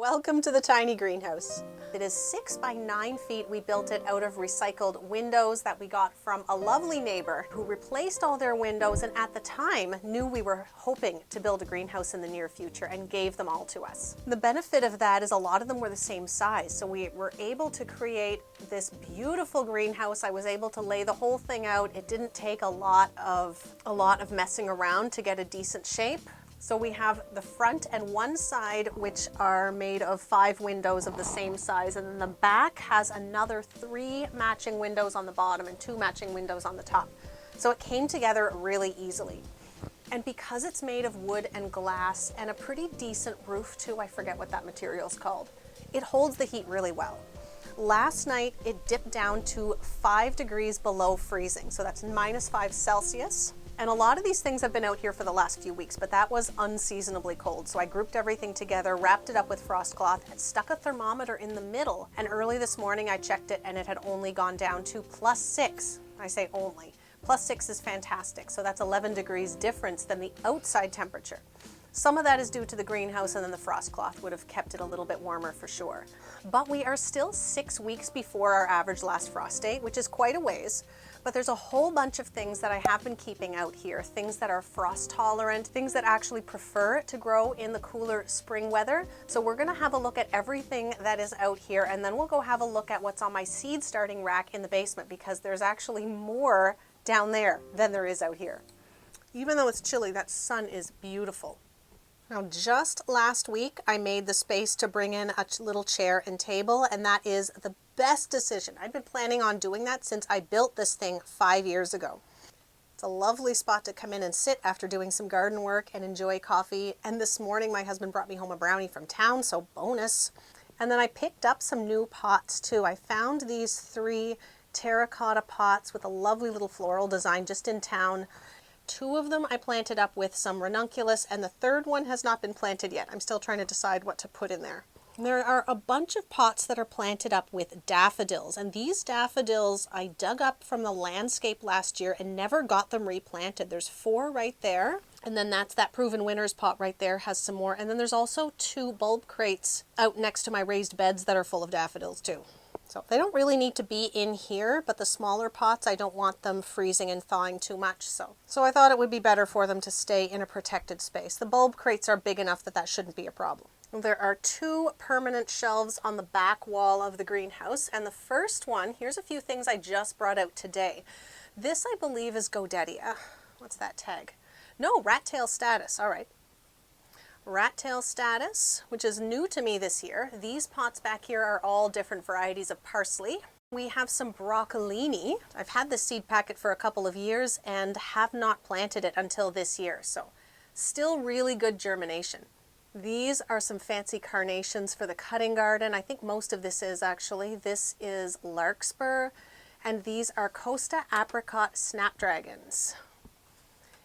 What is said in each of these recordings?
Welcome to the tiny greenhouse. It is 6 by 9 feet. We built it out of recycled windows that we got from a lovely neighbor who replaced all their windows and at the time knew we were hoping to build a greenhouse in the near future and gave them all to us. The benefit of that is a lot of them were the same size, so we were able to create this beautiful greenhouse. I was able to lay the whole thing out. It didn't take a lot of messing around to get a decent shape. So we have the front and one side, which are made of 5 windows of the same size, and then the back has another 3 matching windows on the bottom and 2 matching windows on the top. So it came together really easily. And because it's made of wood and glass and a pretty decent roof too, I forget what that material is called, it holds the heat really well. Last night it dipped down to 5 degrees below freezing, so that's -5 Celsius. And a lot of these things have been out here for the last few weeks, but that was unseasonably cold. So I grouped everything together, wrapped it up with frost cloth, and stuck a thermometer in the middle. And early this morning I checked it and it had only gone down to +6. I say only. +6 is fantastic. So that's 11 degrees difference than the outside temperature. Some of that is due to the greenhouse, and then the frost cloth would have kept it a little bit warmer for sure. But we are still 6 weeks before our average last frost date, which is quite a ways. But there's a whole bunch of things that I have been keeping out here, things that are frost tolerant, things that actually prefer to grow in the cooler spring weather. So we're gonna have a look at everything that is out here, and then we'll go have a look at what's on my seed starting rack in the basement, because there's actually more down there than there is out here. Even though it's chilly, that sun is beautiful. Now, just last week, I made the space to bring in a little chair and table, and that is the best decision. I've been planning on doing that since I built this thing 5 years ago. It's a lovely spot to come in and sit after doing some garden work and enjoy coffee. And this morning, my husband brought me home a brownie from town, so bonus. And then I picked up some new pots too. I found these 3 terracotta pots with a lovely little floral design just in town. 2 of them I planted up with some ranunculus, and the 3rd one has not been planted yet. I'm still trying to decide what to put in there. There are a bunch of pots that are planted up with daffodils, and these daffodils I dug up from the landscape last year and never got them replanted. There's 4 right there, and then that's that Proven Winners pot right there has some more, and then there's also 2 bulb crates out next to my raised beds that are full of daffodils too. So they don't really need to be in here, but the smaller pots, I don't want them freezing and thawing too much. So I thought it would be better for them to stay in a protected space. The bulb crates are big enough that that shouldn't be a problem. There are 2 permanent shelves on the back wall of the greenhouse. And the first one, here's a few things I just brought out today. This, I believe, is Godetia. What's that tag? No, rat tail status. All right. Rat tail status, which is new to me this year. These pots back here are all different varieties of parsley. We have some broccolini. I've had this seed packet for a couple of years and have not planted it until this year, so still really good germination. These are some fancy carnations for the cutting garden. I think most of this is actually. This is larkspur, and these are Costa apricot snapdragons.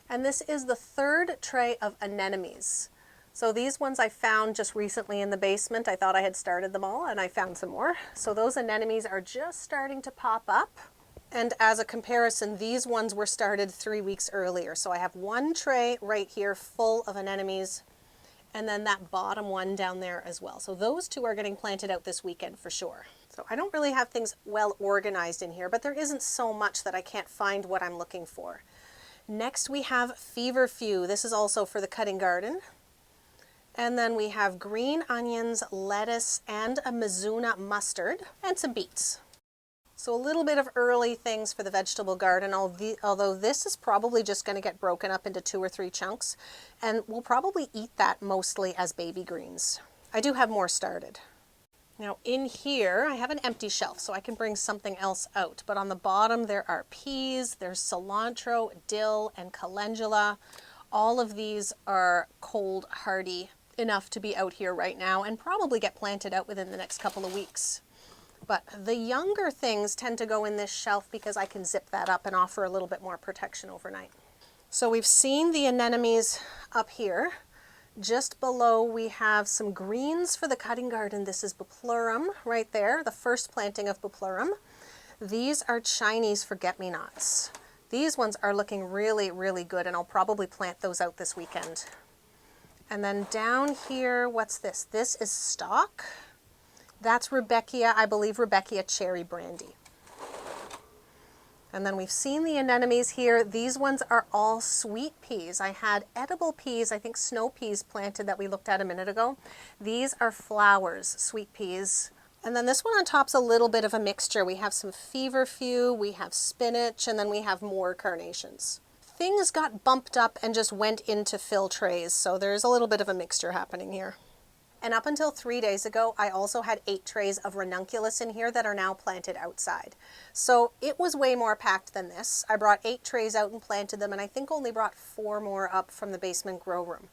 And this is the 3rd tray of anemones. So these ones I found just recently in the basement. I thought I had started them all, and I found some more. So those anemones are just starting to pop up. And as a comparison, these ones were started 3 weeks earlier. So I have 1 tray right here full of anemones, and then that bottom one down there as well. So those 2 are getting planted out this weekend for sure. So I don't really have things well organized in here, but there isn't so much that I can't find what I'm looking for. Next we have feverfew. This is also for the cutting garden. And then we have green onions, lettuce, and a Mizuna mustard, and some beets. So a little bit of early things for the vegetable garden, although this is probably just going to get broken up into 2 or 3 chunks, and we'll probably eat that mostly as baby greens. I do have more started. Now in here, I have an empty shelf, so I can bring something else out. But on the bottom, there are peas, there's cilantro, dill, and calendula. All of these are cold hardy enough to be out here right now and probably get planted out within the next couple of weeks. But the younger things tend to go in this shelf because I can zip that up and offer a little bit more protection overnight. So we've seen the anemones up here. Just below we have some greens for the cutting garden. This is Buplurum right there, the first planting of Buplurum. These are Chinese forget-me-nots. These ones are looking really, really good, and I'll probably plant those out this weekend. And then down here, what's this? This is stock. That's Rebecca, I believe Rebecca cherry brandy. And then we've seen the anemones here. These ones are all sweet peas. I had edible peas, I think snow peas planted that we looked at a minute ago. These are flowers, sweet peas. And then this one on top's a little bit of a mixture. We have some feverfew, we have spinach, and then we have more carnations. Things got bumped up and just went into fill trays, so there's a little bit of a mixture happening here. And up until 3 days ago, I also had 8 trays of ranunculus in here that are now planted outside. So it was way more packed than this. I brought 8 trays out and planted them, and I think only brought 4 more up from the basement grow room.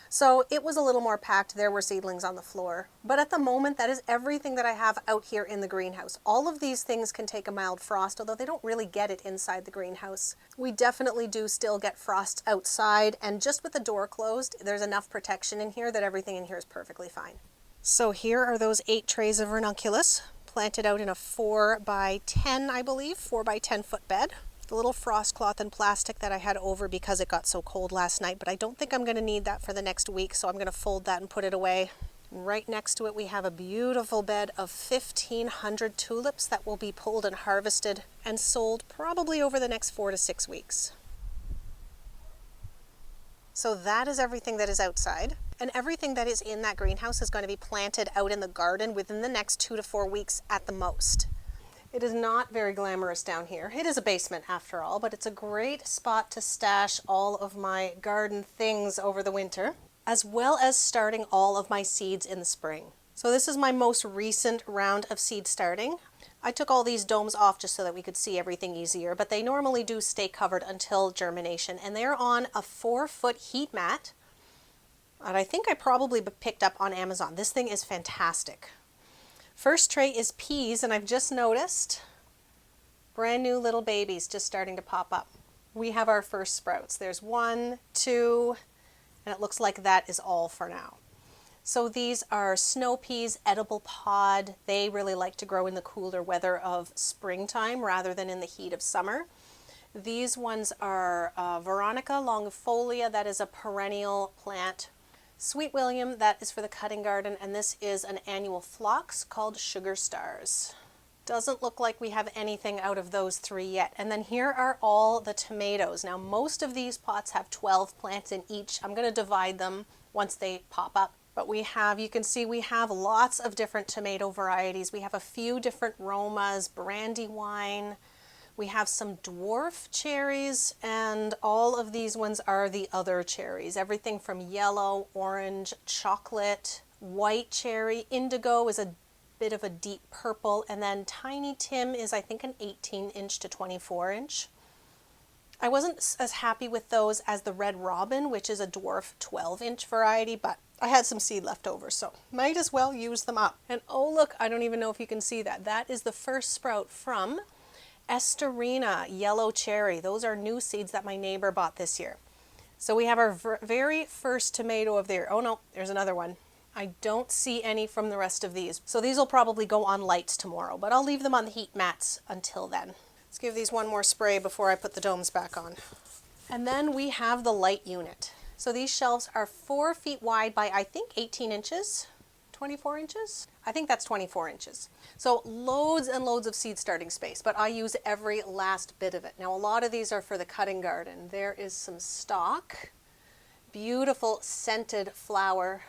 So it was a little more packed. There were seedlings on the floor. But at the moment, that is everything that I have out here in the greenhouse. All of these things can take a mild frost, although they don't really get it inside the greenhouse. We definitely do still get frost outside, and just with the door closed, there's enough protection in here that everything in here is perfectly fine. So here are those 8 trays of ranunculus planted out in a 4 by 10, I believe, 4 by 10 foot bed. The little frost cloth and plastic that I had over because it got so cold last night, but I don't think I'm going to need that for the next week, so I'm going to fold that and put it away. And right next to it we have a beautiful bed of 1,500 tulips that will be pulled and harvested and sold probably over the next 4 to 6 weeks. So that is everything that is outside, and everything that is in that greenhouse is going to be planted out in the garden within the next 2 to 4 weeks at the most. It is not very glamorous down here. It is a basement after all, but it's a great spot to stash all of my garden things over the winter, as well as starting all of my seeds in the spring. So this is my most recent round of seed starting. I took all these domes off just so that we could see everything easier, but they normally do stay covered until germination, and they're on a 4-foot heat mat that I think I probably picked up on Amazon. This thing is fantastic. First tray is peas, and I've just noticed brand new little babies just starting to pop up. We have our first sprouts. There's 1, 2, and it looks like that is all for now. So these are snow peas, edible pod. They really like to grow in the cooler weather of springtime rather than in the heat of summer. These ones are Veronica longifolia. That is a perennial plant. Sweet William, that is for the cutting garden, and this is an annual phlox called Sugar Stars. Doesn't look like we have anything out of those 3 yet. And then here are all the tomatoes. Now most of these pots have 12 plants in each. I'm going to divide them once they pop up. But we have, you can see we have lots of different tomato varieties. We have a few different Romas, Brandywine. We have some dwarf cherries, and all of these ones are the other cherries. Everything from yellow, orange, chocolate, white cherry. Indigo is a bit of a deep purple, and then Tiny Tim is I think an 18-inch to 24-inch. I wasn't as happy with those as the Red Robin, which is a dwarf 12-inch variety, but I had some seed left over, so might as well use them up. And oh look, I don't even know if you can see that. That is the first sprout from Esterina yellow cherry. Those are new seeds that my neighbor bought this year. So we have our very first tomato of the year. Oh no, there's another one. I don't see any from the rest of these. So these will probably go on lights tomorrow, but I'll leave them on the heat mats until then. Let's give these one more spray before I put the domes back on. And then we have the light unit. So these shelves are 4 feet wide by I think 18 inches, 24 inches? I think that's 24 inches. So loads and loads of seed starting space, but I use every last bit of it. Now a lot of these are for the cutting garden. There is some stock, beautiful scented flower.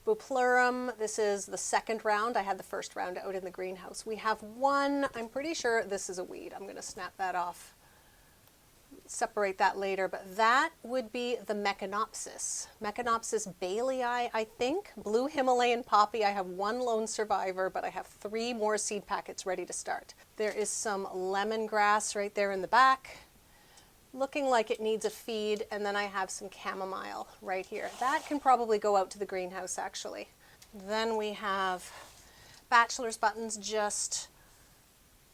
Bupleurum, this is the second round. I had the first round out in the greenhouse. We have one, I'm pretty sure this is a weed. I'm gonna snap that off. Separate that later, but that would be the Mechanopsis. Mechanopsis Bailey, I think. Blue Himalayan poppy. I have 1 lone survivor, but I have 3 more seed packets ready to start. There is some lemongrass right there in the back, looking like it needs a feed, and then I have some chamomile right here. That can probably go out to the greenhouse actually. Then we have bachelor's buttons just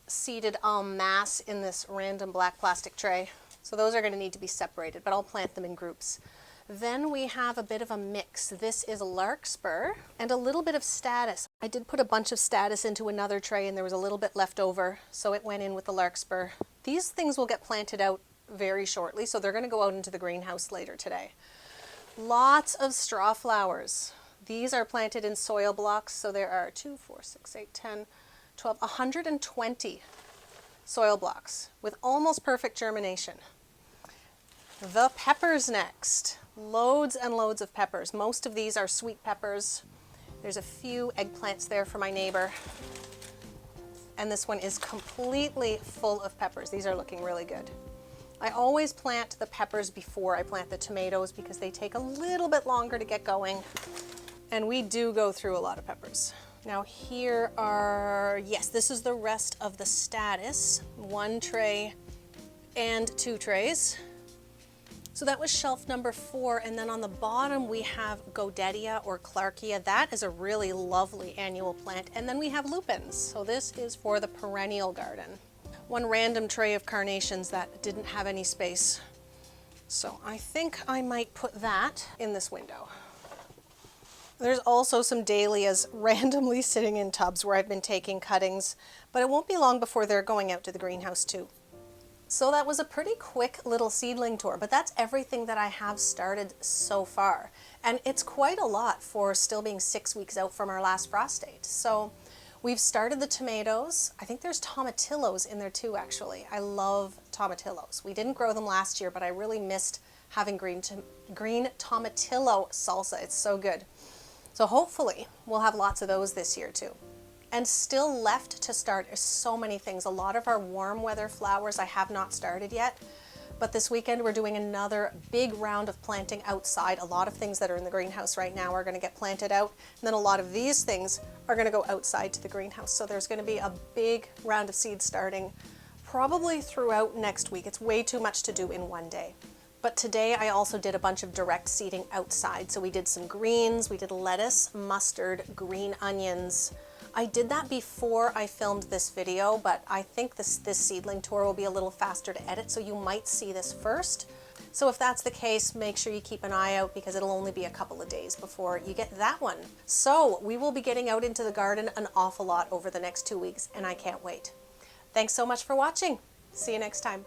seeded en masse in this random black plastic tray. So those are going to need to be separated, but I'll plant them in groups. Then we have a bit of a mix. This is larkspur and a little bit of statice. I did put a bunch of statice into another tray and there was a little bit left over, so it went in with the larkspur. These things will get planted out very shortly, so they're going to go out into the greenhouse later today. Lots of straw flowers. These are planted in soil blocks, so there are 2, 4, 6, 8, 10, 12, 120 soil blocks with almost perfect germination. The peppers next. Loads and loads of peppers. Most of these are sweet peppers. There's a few eggplants there for my neighbor. And this one is completely full of peppers. These are looking really good. I always plant the peppers before I plant the tomatoes because they take a little bit longer to get going. And we do go through a lot of peppers. Now here are, yes, this is the rest of the status. 1 tray and 2 trays. So that was shelf number 4, and then on the bottom we have Godetia or Clarkia. That is a really lovely annual plant. And then we have lupins. So this is for the perennial garden. 1 random tray of carnations that didn't have any space. So I think I might put that in this window. There's also some dahlias randomly sitting in tubs where I've been taking cuttings, but it won't be long before they're going out to the greenhouse too. So that was a pretty quick little seedling tour, but that's everything that I have started so far. And it's quite a lot for still being 6 weeks out from our last frost date. So we've started the tomatoes. I think there's tomatillos in there too, actually. I love tomatillos. We didn't grow them last year, but I really missed having green tomatillo salsa. It's so good. So hopefully we'll have lots of those this year too. And still left to start is so many things. A lot of our warm weather flowers I have not started yet, but this weekend we're doing another big round of planting outside. A lot of things that are in the greenhouse right now are going to get planted out, and then a lot of these things are going to go outside to the greenhouse. So there's going to be a big round of seeds starting probably throughout next week. It's way too much to do in one day. But today I also did a bunch of direct seeding outside. So we did some greens, we did lettuce, mustard, green onions. I did that before I filmed this video, but I think this seedling tour will be a little faster to edit, so you might see this first. So if that's the case, make sure you keep an eye out because it'll only be a couple of days before you get that one. So we will be getting out into the garden an awful lot over the next 2 weeks, and I can't wait. Thanks so much for watching. See you next time.